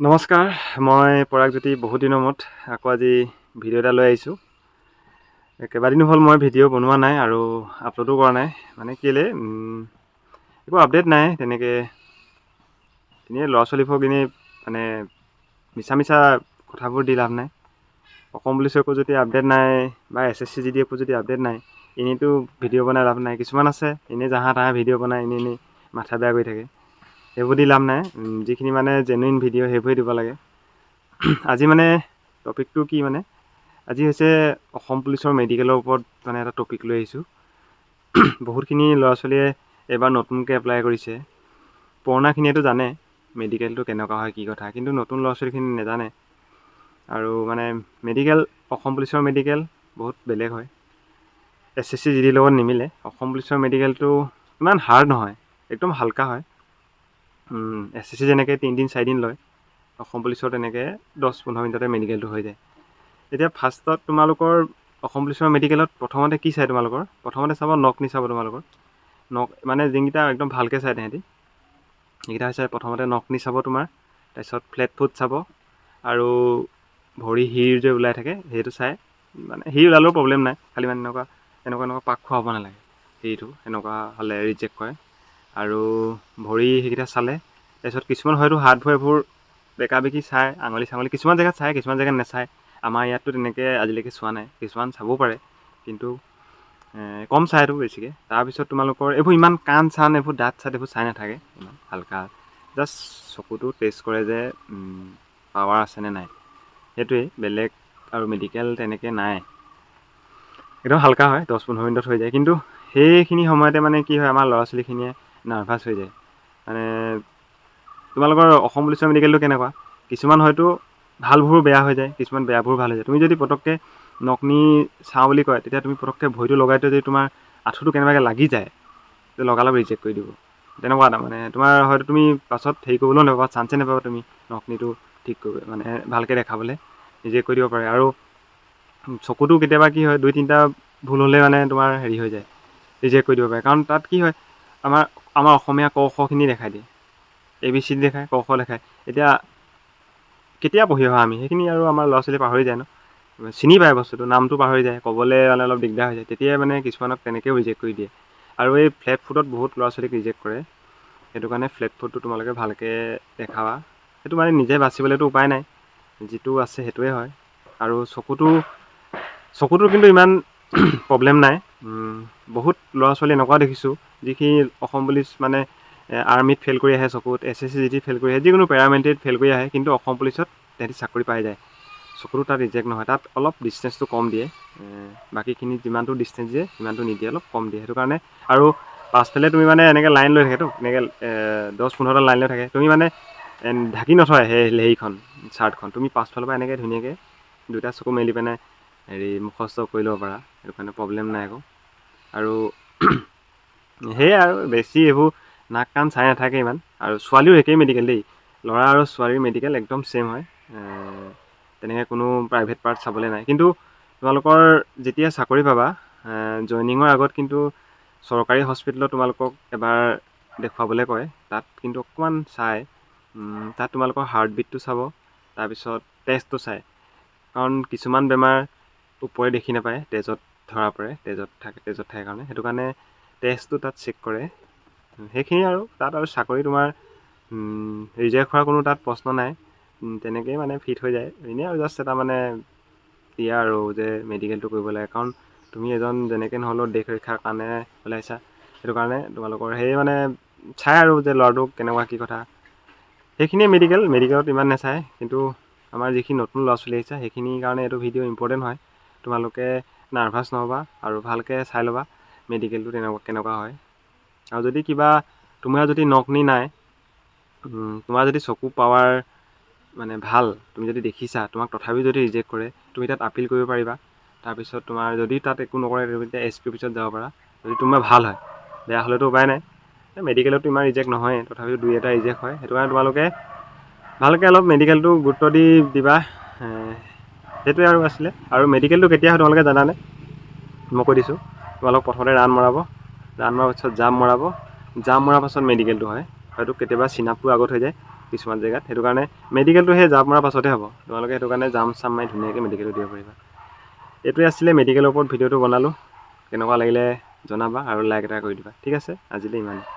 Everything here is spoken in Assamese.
নমস্কাৰ, মই পৰাগজ্যোতি বহুত দিনৰ মূৰত আকৌ আজি ভিডিঅ' এটা লৈ আহিছোঁ। কেইবাদিনো হ'ল মই ভিডিঅ' বনোৱা নাই আৰু আপলোডো কৰা নাই। মানে কেলৈ একো আপডেট নাই তেনেকৈ। এনেই ল'ৰা ছোৱালীবোৰক এনেই মানে মিছা কথাবোৰ দি লাভ নাই। অসম পুলিচৰ একো যদি আপডেট নাই বা SSC GD একো যদি আপডেট নাই, এনেইতো ভিডিঅ' বনাই লাভ নাই। কিছুমান আছে এনেই জাহা তাহা ভিডিঅ' বনাই এনেই মাথা বেয়া কৰি থাকে। সেইবোৰ দি লাভ নাই। যিখিনি মানে জেনুইন ভিডিঅ' সেইবোৰে দিব লাগে। আজি মানে টপিকটো কি মানে, আজি হৈছে অসম পুলিচৰ মেডিকেলৰ ওপৰত মানে এটা টপিক লৈ আহিছোঁ। বহুতখিনি ল'ৰা ছোৱালীয়ে এইবাৰ নতুনকৈ এপ্লাই কৰিছে। পুৰণাখিনিয়েতো জানে মেডিকেলটো কেনেকুৱা হয় কি কথা, কিন্তু নতুন ল'ৰা ছোৱালীখিনি নাজানে। আৰু মানে মেডিকেল, অসম পুলিচৰ মেডিকেল বহুত বেলেগ হয়। SSC GD লগত নিমিলে। অসম পুলিচৰ মেডিকেলটো ইমান হাৰ্ড নহয়, একদম হালকা হয়। SSC যেনেকৈ 3 দিন 4 দিন লয়, অসম পুলিচৰ তেনেকৈ 10-15 মিনিটতে মেডিকেলটো হৈ যায়। এতিয়া ফাৰ্ষ্টত তোমালোকৰ অসম পুলিচৰ মেডিকেলত প্ৰথমতে কি চাই তোমালোকৰ? প্ৰথমতে চাব নকনি চাব তোমালোকৰ। নখ মানে যিকেইটা একদম ভালকৈ চাই তেহেঁতি, সেইকেইটা হৈছে প্ৰথমতে নকনি চাব তোমাৰ, তাৰপিছত ফ্লেট ফুট চাব, আৰু ভৰি শিৰ যে ওলাই থাকে সেইটো চাই। মানে শিৰ ওলালেও প্ৰব্লেম নাই, খালি মানে এনেকুৱা পাক খোৱা হ'ব নালাগে। শিৰটো এনেকুৱা হ'লে ৰিজেক্ট কৰে। আৰু ভৰি সেইকেইটা চালে, তাৰপিছত কিছুমান হয়তো হাত ভৰিবোৰ বেকা বেকি চায়, আঙুলি চাঙুলি কিছুমান জেগাত চায়, কিছুমান জেগাত নাচায়। আমাৰ ইয়াততো তেনেকৈ আজিলৈকে চোৱা নাই। কিছুমান চাবও পাৰে, কিন্তু কম চাইতো বেছিকৈ। তাৰপিছত তোমালোকৰ এইবোৰ ইমান কাণ চান এইবোৰ দাঁত চাত এইবোৰ চাই নাথাকে ইমান হালকা। জাষ্ট চকুটো টেষ্ট কৰে যে পাৱাৰ আছেনে নাই, সেইটোৱেই। বেলেগ আৰু মেডিকেল তেনেকৈ নাই। একদম হালকা হয়, 10-15 মিনিটত হৈ যায়। কিন্তু সেইখিনি সময়তে মানে কি হয়, আমাৰ ল'ৰা ছোৱালীখিনিয়ে নাৰ্ভাছ হৈ যায়। মানে তোমালোকৰ অসম পুলিচৰ মেডিকেলটো কেনেকুৱা, কিছুমান হয়তো ভালবোৰ বেয়া হৈ যায়, কিছুমান বেয়াবোৰ ভাল হৈ যায়। তুমি যদি পটককৈ নকনি চাওঁ বুলি কয়, তেতিয়া তুমি পটককৈ ভৰিটো লগাই থৈ যদি তোমাৰ আঁঠুটো কেনেবাকৈ লাগি যায়, লগালগ ৰিজেক্ট কৰি দিব। তেনেকুৱা এটা মানে তোমাৰ হয়তো তুমি পাছত হেৰি কৰিবলৈও নাপাবা, চান্সে নাপাবা তুমি নকনিটো ঠিক কৰিব, মানে ভালকৈ দেখাবলৈ ৰিজেক্ট কৰি দিব পাৰে। আৰু চকুটো কেতিয়াবা কি হয়, 2-3টা ভুল হ'লে মানে তোমাৰ হেৰি হৈ যায়, ৰিজেক্ট কৰি দিব পাৰে। কাৰণ তাত কি হয়, আমাৰ অসমীয়া ক খ খিনি দেখাই দিয়ে, ABCD দেখায়, ক খ দেখায়। এতিয়া কেতিয়া পঢ়ি অহা আমি, সেইখিনি আৰু আমাৰ ল'ৰা ছোৱালী পাহৰি যায় ন, চিনি পায় বস্তুটো, নামটো পাহৰি যায়, ক'বলৈ মানে অলপ দিগদাৰ হৈ যায়। তেতিয়াই মানে কিছুমানক তেনেকৈও ৰিজেক্ট কৰি দিয়ে। আৰু এই ফ্লেট ফুটত বহুত ল'ৰা ছোৱালীক ৰিজেক্ট কৰে। সেইটো কাৰণে ফ্লেট ফুটটো তোমালোকে ভালকৈ দেখাবা। সেইটো মানে নিজে বাচিবলৈতো উপায় নাই, যিটো আছে সেইটোৱে হয়। আৰু চকুটো কিন্তু ইমান প্ৰব্লেম নাই। বহুত ল'ৰা ছোৱালী এনেকুৱা দেখিছোঁ, যিখিনি অসম পুলিচ মানে আৰ্মিত ফেইল কৰি আহে, চকুত SSC GD ফেইল কৰি আহে, যিকোনো পেৰামিলিটাৰীত ফেইল কৰি আহে, কিন্তু অসম পুলিচত তেহেঁতি চাকৰি পাই যায়। চকুটো তাত ৰিজেক্ট নহয়, তাত অলপ ডিষ্টেঞ্চটো কম দিয়ে। বাকীখিনি যিমানটো ডিষ্টেঞ্চ দিয়ে সিমানটো নিদিয়ে, অলপ কম দিয়ে। সেইটো কাৰণে আৰু পাছফালে তুমি মানে এনেকৈ লাইন লৈ থাকেতো, এনেকৈ 10-15টা লাইন লৈ থাকে। তুমি মানে ঢাকি নথয় হেৰিখন চাৰ্টখন, তুমি পাছফালৰ পৰা এনেকৈ ধুনীয়াকৈ 2টা চকু মেলি পিনে মুখস্থ কৰি ল'ব পাৰা। সেইটো কাৰণে প্ৰব্লেম নাই একো। আৰু সেয়াই আৰু বেছি এইবোৰ নাক কাণ চাই নাথাকে ইমান। আৰু ছোৱালীও একেই মেডিকেল দেই, ল'ৰা আৰু ছোৱালীৰ মেডিকেল একদম ছেইম হয়। তেনেকৈ কোনো প্ৰাইভেট পাৰ্ট চাবলৈ নাই। কিন্তু তোমালোকৰ যেতিয়া চাকৰি পাবা, জইনিঙৰ আগত কিন্তু চৰকাৰী হস্পিটেলত তোমালোকক এবাৰ দেখুৱাবলৈ কয়। তাত কিন্তু অকণমান চাই, তাত তোমালোকৰ হাৰ্টবিটটো চাব, তাৰপিছত টেষ্টটো চায়। কাৰণ কিছুমান বেমাৰ ওপৰে দেখি নাপায়, তেজত ধৰা পৰে, তেজত থাকে কাৰণে। সেইটো কাৰণে টেষ্টটো তাত চেক কৰে। সেইখিনি আৰু তাত আৰু চাকৰি তোমাৰ ৰিজেক্ট হোৱাৰ কোনো তাত প্ৰশ্ন নাই। তেনেকৈয়ে মানে ফিট হৈ যায়। এনেই আৰু জাষ্ট এটা মানে দিয়া আৰু যে মেডিকেলটো কৰিব লাগে, কাৰণ তুমি এজন যেনেকৈ নহ'লেও দেশ ৰক্ষাৰ কাৰণে ওলাইছা। সেইটো কাৰণে তোমালোকৰ সেই মানে চাই আৰু যে ল'ৰাটোক কেনেকুৱা কি কথা, সেইখিনিয়ে মেডিকেলত ইমান নাচায়। কিন্তু আমাৰ যিখিনি নতুন ল'ৰা ছোৱালী আহিছে, সেইখিনিৰ কাৰণে এইটো ভিডিঅ' ইম্পৰ্টেণ্ট হয়। তোমালোকে নাৰ্ভাছ নহ'বা আৰু ভালকৈ চাই ল'বা মেডিকেলটো কেনেকুৱা হয়। আৰু যদি কিবা তোমাৰ যদি নকনি নাই, তোমাৰ যদি চকু পাৱাৰ মানে ভাল, তুমি যদি দেখিছা, তোমাক তথাপিও যদি ৰিজেক্ট কৰে, তুমি তাত আপিল কৰিব পাৰিবা। তাৰপিছত তোমাৰ যদি তাত একো নকৰে, তুমি তেতিয়া SP অফিচত যাব পাৰা। যদি তোমাৰ ভাল হয়, বেয়া হ'লেতো উপায় নাই। মেডিকেলতো ইমান ৰিজেক্ট নহয়, তথাপিও 2-এটা ৰিজেক্ট হয়। সেইটো কাৰণে তোমালোকে ভালকৈ অলপ মেডিকেলটো গুৰুত্ব দি দিবা। সেইটোৱে আৰু আছিলে। আৰু মেডিকেলটো কেতিয়া হয় তোমালোকে জানানে? মই কৈ দিছোঁ। তোমালোক প্ৰথমতে ৰাণ মৰাব, ৰাণ মৰাৰ পাছত জাম্প মৰাব, জাম্প মৰাৰ পাছত মেডিকেলটো হয়। হয়তো কেতিয়াবা চিনাপটো আগত হৈ যায়, কিছুমান জেগাত। সেইটো কাৰণে মেডিকেলটো সেই জাপ মৰাৰ পাছতহে হ'ব। তোমালোকে সেইটো কাৰণে জাম চাম মাৰি ধুনীয়াকৈ মেডিকেলটো দিব পাৰিবা। এইটোৱে আছিলে মেডিকেলৰ ওপৰত ভিডিঅ'টো বনালোঁ। কেনেকুৱা লাগিলে জনাবা আৰু লাইক এটা কৰি দিবা। ঠিক আছে, আজিলৈ ইমানেই।